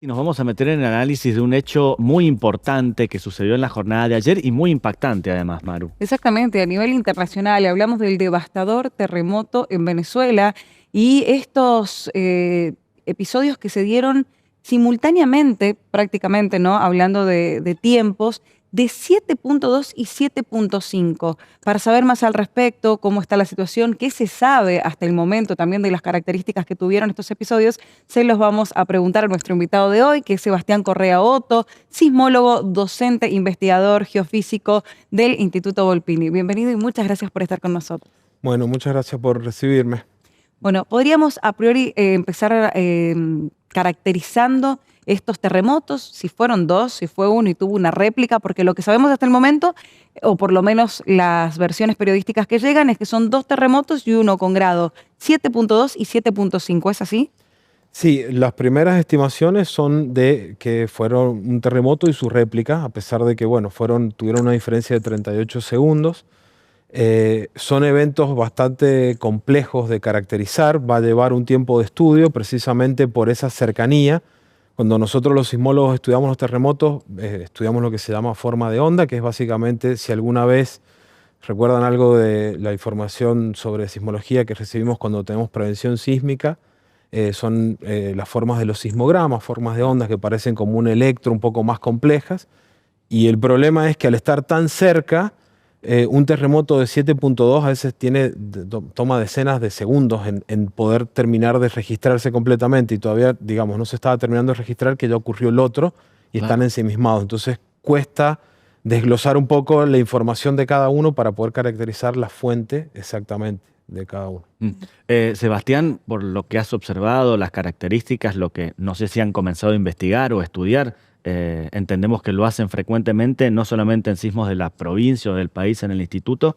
Y nos vamos a meter en el análisis de un hecho muy importante que sucedió en la jornada de ayer y muy impactante además, Maru. Exactamente, a nivel internacional hablamos del devastador terremoto en Venezuela y estos episodios que se dieron simultáneamente, prácticamente, ¿no? Hablando de tiempos, de 7.2 y 7.5. Para saber más al respecto, cómo está la situación, qué se sabe hasta el momento también de las características que tuvieron estos episodios, se los vamos a preguntar a nuestro invitado de hoy, que es Sebastián Correa Otto, sismólogo, docente, investigador, geofísico del Instituto Volpini. Bienvenido y muchas gracias por estar con nosotros. Bueno, muchas gracias por recibirme. Bueno, podríamos a priori empezar caracterizando estos terremotos, si fueron dos, si fue uno y tuvo una réplica, porque lo que sabemos hasta el momento, o por lo menos las versiones periodísticas que llegan, es que son dos terremotos y uno con grado 7.2 y 7.5, ¿es así? Sí, las primeras estimaciones son de que fueron un terremoto y su réplica, a pesar de que, bueno, tuvieron una diferencia de 38 segundos. Son eventos bastante complejos de caracterizar, va a llevar un tiempo de estudio precisamente por esa cercanía. Cuando nosotros los sismólogos estudiamos los terremotos, estudiamos lo que se llama forma de onda, que es básicamente si alguna vez recuerdan algo de la información sobre sismología que recibimos cuando tenemos prevención sísmica, son las formas de los sismogramas, formas de ondas que parecen como un electro un poco más complejas. Y el problema es que al estar tan cerca, un terremoto de 7.2 a veces toma decenas de segundos en poder terminar de registrarse completamente y todavía, digamos, no se estaba terminando de registrar que ya ocurrió el otro y Claro. están ensimismados. Entonces cuesta desglosar un poco la información de cada uno para poder caracterizar la fuente exactamente de cada uno. Sebastián, por lo que has observado, las características, lo que no sé si han comenzado a investigar o estudiar, entendemos que lo hacen frecuentemente, no solamente en sismos de la provincia o del país en el instituto.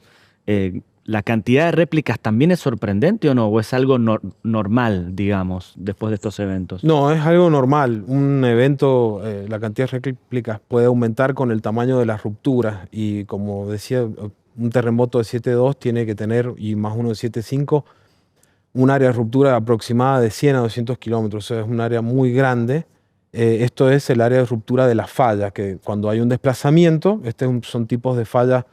¿La cantidad de réplicas también es sorprendente o no? ¿O es algo normal, digamos, después de estos eventos? No, es algo normal. Un evento, la cantidad de réplicas puede aumentar con el tamaño de las rupturas y como decía, un terremoto de 7.2 tiene que tener, y más uno de 7.5, un área de ruptura aproximada de 100 a 200 kilómetros. O sea, es un área muy grande. Esto es el área de ruptura de las fallas, que cuando hay un desplazamiento, son tipos de fallas.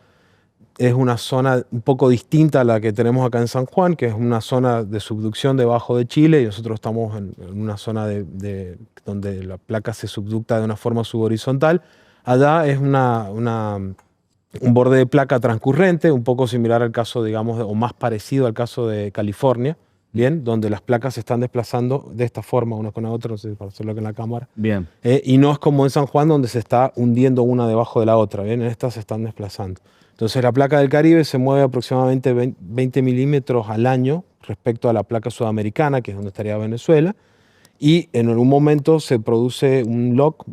Es una zona un poco distinta a la que tenemos acá en San Juan, que es una zona de subducción debajo de Chile, y nosotros estamos en una zona donde la placa se subducta de una forma subhorizontal. Allá es un borde de placa transcurrente, un poco similar al caso, digamos, o más parecido al caso de California, ¿bien? Donde las placas se están desplazando de esta forma, una con la otra, no sé, para hacerlo aquí en la cámara. Bien. Y no es como en San Juan, donde se está hundiendo una debajo de la otra, ¿bien? En estas se están desplazando. Entonces la placa del Caribe se mueve aproximadamente 20 milímetros al año respecto a la placa sudamericana, que es donde estaría Venezuela, y en algún momento se produce un lock,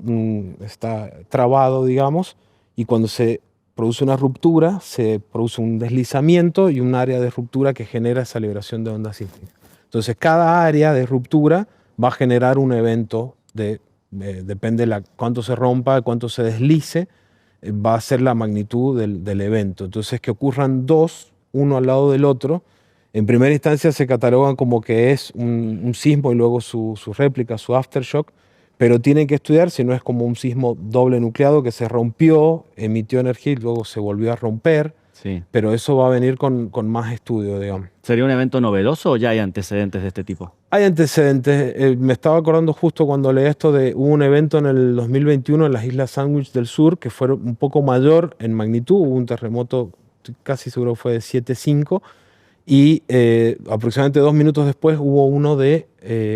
está trabado, digamos, y cuando se produce una ruptura, se produce un deslizamiento y un área de ruptura que genera esa liberación de ondas sísmicas. Entonces cada área de ruptura va a generar un evento depende de cuánto se rompa, cuánto se deslice, va a ser la magnitud del evento. Entonces, que ocurran dos, uno al lado del otro, en primera instancia se catalogan como que es un sismo y luego su réplica, su aftershock, pero tienen que estudiar si no es como un sismo doble nucleado que se rompió, emitió energía y luego se volvió a romper, Sí. pero eso va a venir con más estudio, digamos. ¿Sería un evento novedoso o ya hay antecedentes de este tipo? Hay antecedentes. Me estaba acordando justo cuando leí esto hubo un evento en el 2021 en las Islas Sandwich del Sur que fue un poco mayor en magnitud. Hubo un terremoto, estoy casi seguro que fue de 7.5 y aproximadamente 2 minutos después hubo uno de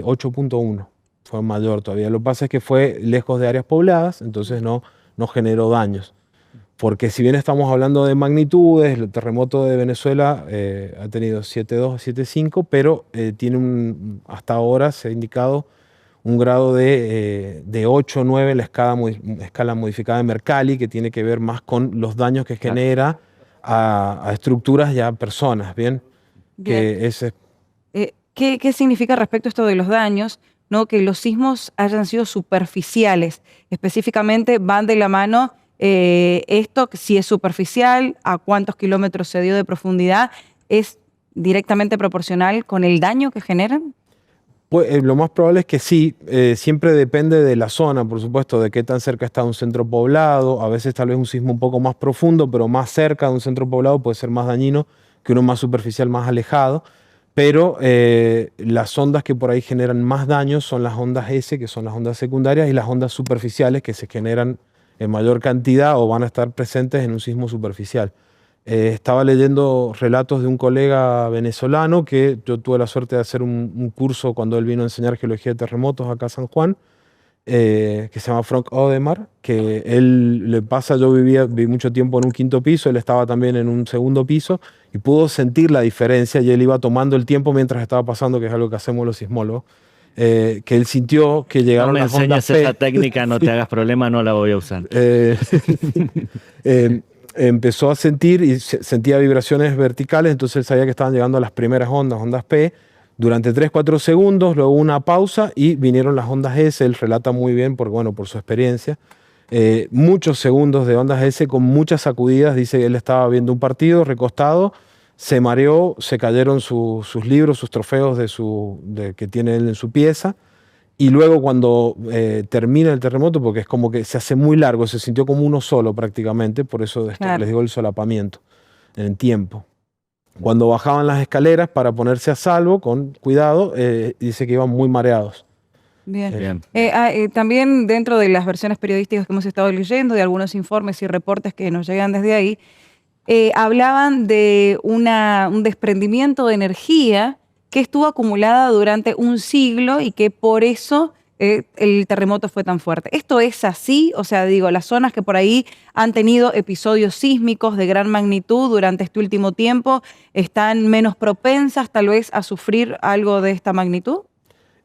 8.1. Fue mayor todavía. Lo que pasa es que fue lejos de áreas pobladas, entonces no generó daños. Porque si bien estamos hablando de magnitudes, el terremoto de Venezuela ha tenido 7.2 a 7.5, pero hasta ahora se ha indicado un grado de 8 o 9 en la escala modificada de Mercalli, que tiene que ver más con los daños que Claro. genera a estructuras y a personas, ¿bien? Bien. Que ese, ¿Qué significa respecto a esto de los daños? ¿No? Que los sismos hayan sido superficiales. Específicamente van de la mano esto, que si es superficial, a cuántos kilómetros se dio de profundidad, ¿es directamente proporcional con el daño que generan? Pues, lo más probable es que sí, siempre depende de la zona, por supuesto, de qué tan cerca está un centro poblado. A veces tal vez un sismo un poco más profundo, pero más cerca de un centro poblado puede ser más dañino que uno más superficial, más alejado. Pero las ondas que por ahí generan más daño son las ondas S, que son las ondas secundarias, y las ondas superficiales que se generan en mayor cantidad o van a estar presentes en un sismo superficial. Estaba leyendo relatos de un colega venezolano que yo tuve la suerte de hacer un curso cuando él vino a enseñar geología de terremotos acá a San Juan, que se llama Frank Odemar, que él le pasa, yo viví mucho tiempo en un quinto piso, él estaba también en un segundo piso y pudo sentir la diferencia y él iba tomando el tiempo mientras estaba pasando, que es algo que hacemos los sismólogos, que él sintió que No llegaron me las ondas enseñes P. esa técnica, no te hagas problema, no la voy a usar. Eh, empezó a sentir y sentía vibraciones verticales, entonces él sabía que estaban llegando a las primeras ondas P, durante 3-4 segundos, luego una pausa y vinieron las ondas S. Él relata muy bien por su experiencia. Muchos segundos de ondas S con muchas sacudidas. Dice que él estaba viendo un partido recostado, se mareó, se cayeron sus libros, sus trofeos que tiene él en su pieza. Y luego cuando termina el terremoto, porque es como que se hace muy largo, se sintió como uno solo prácticamente, por eso Claro. les digo el solapamiento en tiempo. Cuando bajaban las escaleras para ponerse a salvo, con cuidado, dice que iban muy mareados. Bien. Bien. También dentro de las versiones periodísticas que hemos estado leyendo, de algunos informes y reportes que nos llegan desde ahí, hablaban de un desprendimiento de energía que estuvo acumulada durante un siglo y que por eso el terremoto fue tan fuerte. ¿Esto es así? O sea, digo, las zonas que por ahí han tenido episodios sísmicos de gran magnitud durante este último tiempo están menos propensas tal vez a sufrir algo de esta magnitud.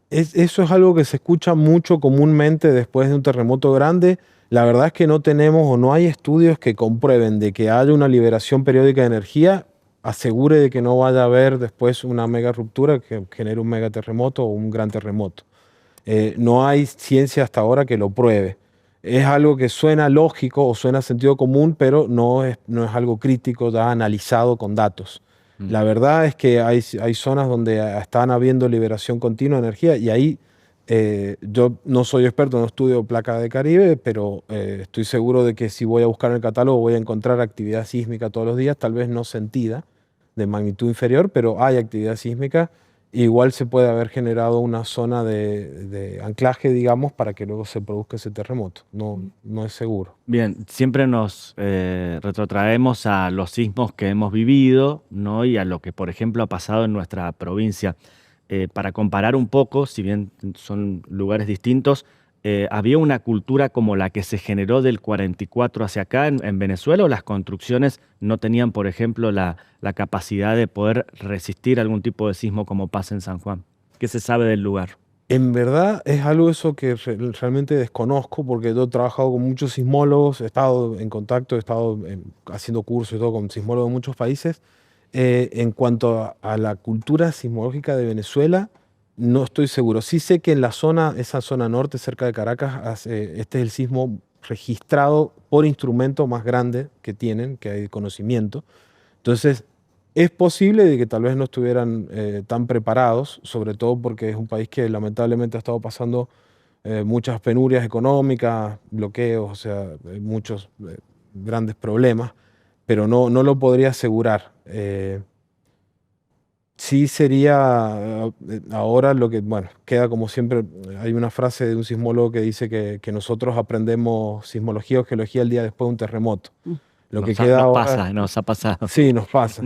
Eso es algo que se escucha mucho comúnmente después de un terremoto grande. La verdad es que no tenemos o no hay estudios que comprueben de que haya una liberación periódica de energía, asegure de que no vaya a haber después una mega ruptura que genere un mega terremoto o un gran terremoto. No hay ciencia hasta ahora que lo pruebe. Es algo que suena lógico o suena sentido común, pero no es algo crítico, ya analizado con datos. La verdad es que hay zonas donde están habiendo liberación continua de energía y ahí yo no soy experto, no estudio placa de Caribe, pero estoy seguro de que si voy a buscar en el catálogo voy a encontrar actividad sísmica todos los días, tal vez no sentida, de magnitud inferior, pero hay actividad sísmica. Igual se puede haber generado una zona de anclaje, digamos, para que luego se produzca ese terremoto. No es seguro. Bien, siempre nos retrotraemos a los sismos que hemos vivido, ¿no? Y a lo que, por ejemplo, ha pasado en nuestra provincia. Para comparar un poco, si bien son lugares distintos, ¿había una cultura como la que se generó del 44 hacia acá en Venezuela o las construcciones no tenían, por ejemplo, la capacidad de poder resistir algún tipo de sismo como pasa en San Juan? ¿Qué se sabe del lugar? En verdad es algo eso que realmente desconozco porque yo he trabajado con muchos sismólogos, he estado en contacto, he estado haciendo cursos y todo con sismólogos de muchos países. En cuanto a la cultura sismológica de Venezuela, no estoy seguro. Sí sé que en esa zona norte, cerca de Caracas, este es el sismo registrado por instrumento más grande que tienen, que hay de conocimiento. Entonces, es posible de que tal vez no estuvieran tan preparados, sobre todo porque es un país que lamentablemente ha estado pasando muchas penurias económicas, bloqueos, o sea, muchos grandes problemas, pero no lo podría asegurar. Sí sería ahora lo que, bueno, queda como siempre, hay una frase de un sismólogo que dice que nosotros aprendemos sismología o geología el día después de un terremoto. Lo que queda ahora, Nos ha pasado. sí, nos pasa.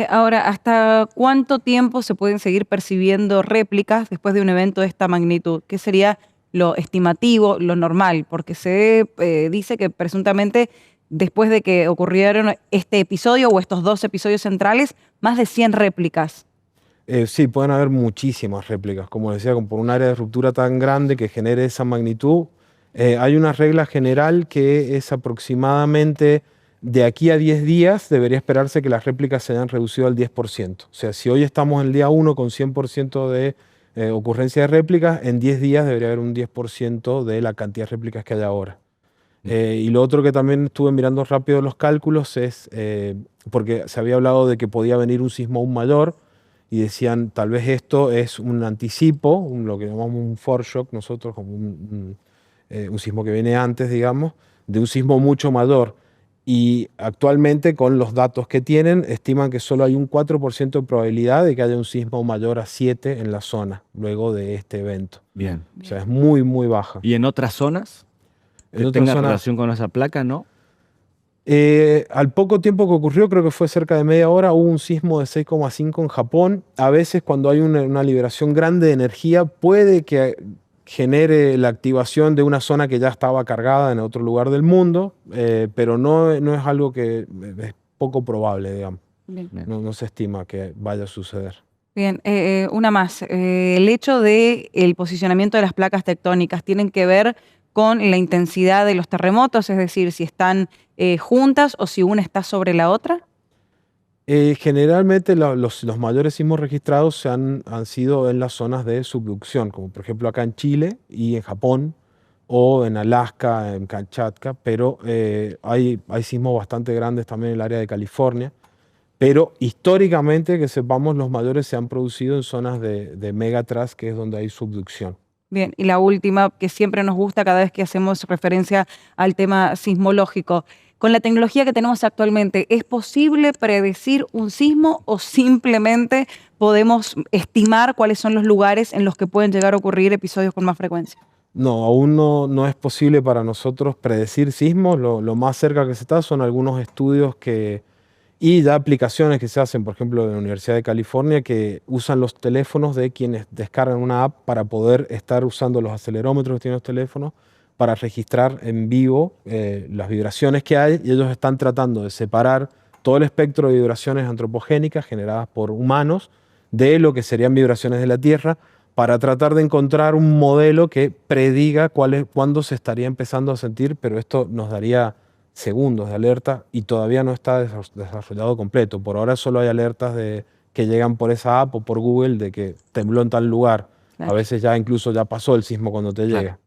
Ahora, ¿hasta cuánto tiempo se pueden seguir percibiendo réplicas después de un evento de esta magnitud? ¿Qué sería lo estimativo, lo normal? Porque se dice que presuntamente después de que ocurrieron este episodio o estos dos episodios centrales, más de 100 réplicas. Sí, pueden haber muchísimas réplicas, como decía, por un área de ruptura tan grande que genere esa magnitud. Hay una regla general que es aproximadamente de aquí a 10 días debería esperarse que las réplicas se hayan reducido al 10%. O sea, si hoy estamos en el día 1 con 100% de ocurrencia de réplicas, en 10 días debería haber un 10% de la cantidad de réplicas que hay ahora. Y lo otro que también estuve mirando rápido los cálculos es, porque se había hablado de que podía venir un sismo aún mayor, y decían, tal vez esto es un anticipo, lo que llamamos un foreshock nosotros, como un sismo que viene antes, digamos, de un sismo mucho mayor. Y actualmente, con los datos que tienen, estiman que solo hay un 4% de probabilidad de que haya un sismo mayor a 7 en la zona, luego de este evento. Bien. O sea, es muy, muy baja. ¿Y en otras zonas En que otras tengan zonas, relación con esa placa, no? al poco tiempo que ocurrió, creo que fue cerca de media hora, hubo un sismo de 6,5 en Japón. A veces, cuando hay una liberación grande de energía, puede que genere la activación de una zona que ya estaba cargada en otro lugar del mundo, pero no es algo que es poco probable, digamos. Bien. Bien. No se estima que vaya a suceder. Bien, una más. El hecho de el posicionamiento de las placas tectónicas tienen que ver con la intensidad de los terremotos, es decir, si están juntas o si una está sobre la otra. Generalmente los mayores sismos registrados han sido en las zonas de subducción, como por ejemplo acá en Chile y en Japón, o en Alaska, en Kamchatka, pero hay sismos bastante grandes también en el área de California. Pero históricamente, que sepamos, los mayores se han producido en zonas de megatrust, que es donde hay subducción. Bien, y la última, que siempre nos gusta cada vez que hacemos referencia al tema sismológico. Con la tecnología que tenemos actualmente, ¿es posible predecir un sismo o simplemente podemos estimar cuáles son los lugares en los que pueden llegar a ocurrir episodios con más frecuencia? No, aún no es posible para nosotros predecir sismos. Lo más cerca que se está son algunos estudios y ya aplicaciones que se hacen, por ejemplo, en la Universidad de California, que usan los teléfonos de quienes descargan una app para poder estar usando los acelerómetros que tienen los teléfonos para registrar en vivo las vibraciones que hay, y ellos están tratando de separar todo el espectro de vibraciones antropogénicas generadas por humanos de lo que serían vibraciones de la Tierra, para tratar de encontrar un modelo que prediga cuándo se estaría empezando a sentir, pero esto nos daría segundos de alerta y todavía no está desarrollado completo. Por ahora solo hay alertas que llegan por esa app o por Google de que tembló en tal lugar. Claro. A veces ya incluso ya pasó el sismo cuando te Claro. llega.